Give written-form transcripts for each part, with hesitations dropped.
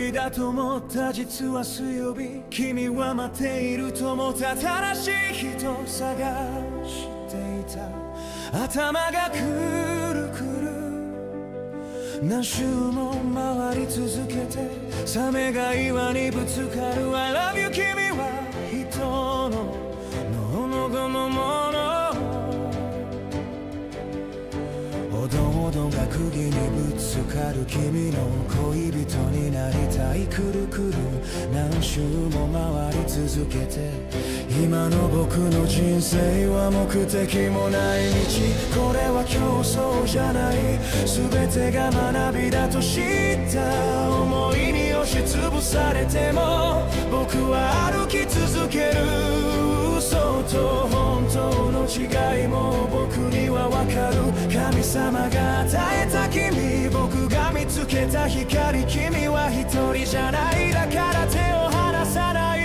日だと思った実は水曜日、君は待っていると思った新しい人探していた。頭がくるくる何周も回り続けて、サメが岩にぶつかる I love you 君は人ののどのもの、おどおどが釘にぶつかる君の恋人になりたい。くるくる何周も回り続けて、今の僕の人生は目的もない道。これは競争じゃない、全てが学びだと知った。思いに押しつぶされても僕は歩き続ける。嘘と本当の違いも僕にはわかる。神様が与えた君、僕が見つけた光、君は一人じゃない。だから手を離さない。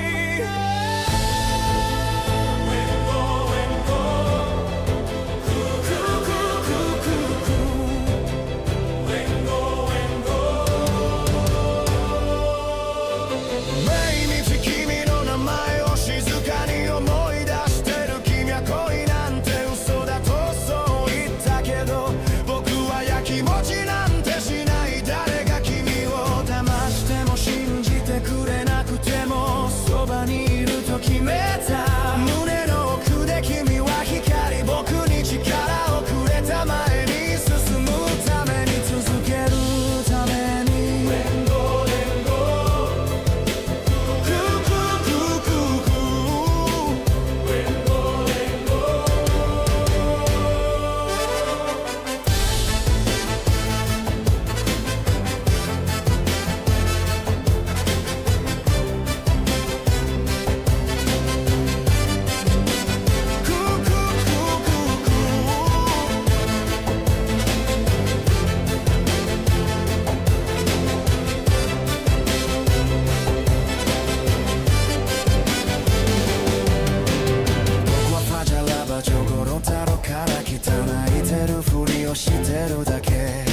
決めた胸の奥で君は光、僕に力をくれた。前に進むために続けるために Let go, let go ククククク Let go, let go してるだけ、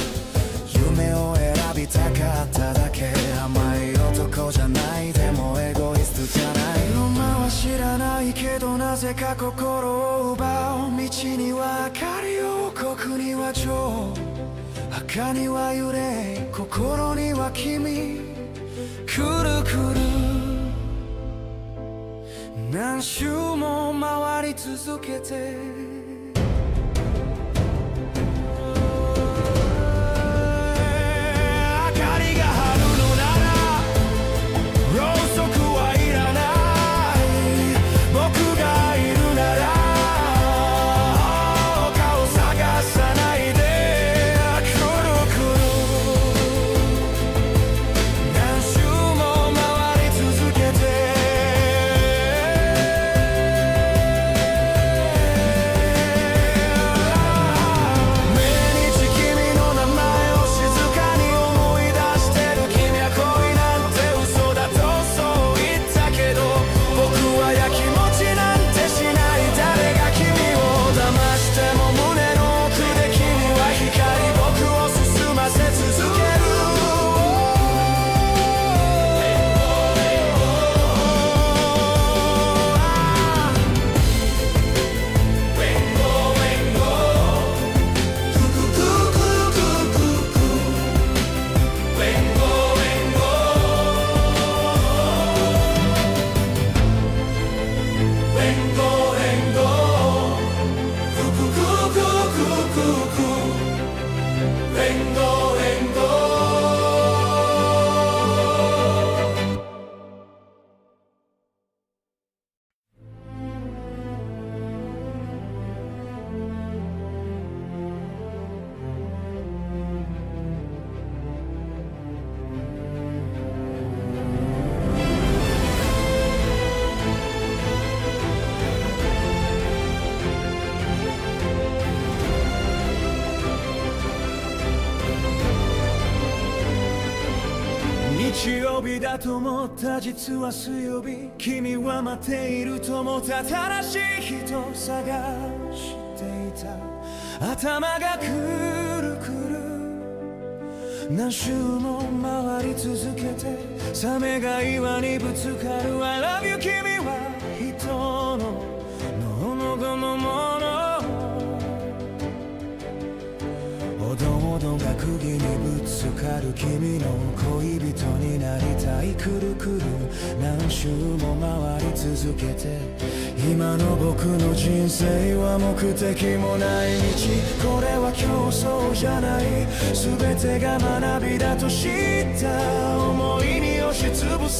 夢を選びたかっただけ。甘い男じゃない、でもエゴイストじゃない。ロマンは知らないけどなぜか心を奪う。道には明かりを、国には情、赤には揺れ、心には君。くるくる何周も回り続けて、日曜日だと思った実は水曜日、君は待っていると思った新しい人探していた。頭がくるくる何周も回り続けてサメが岩にぶつかる I love you 君は人の脳のものおどおどが釘にぶつかる君の恋人になりたいくるくる何周も回り続けて今の僕の人生は目的もない道これは競争じゃない全てが学びだと知った思いに押しつぶす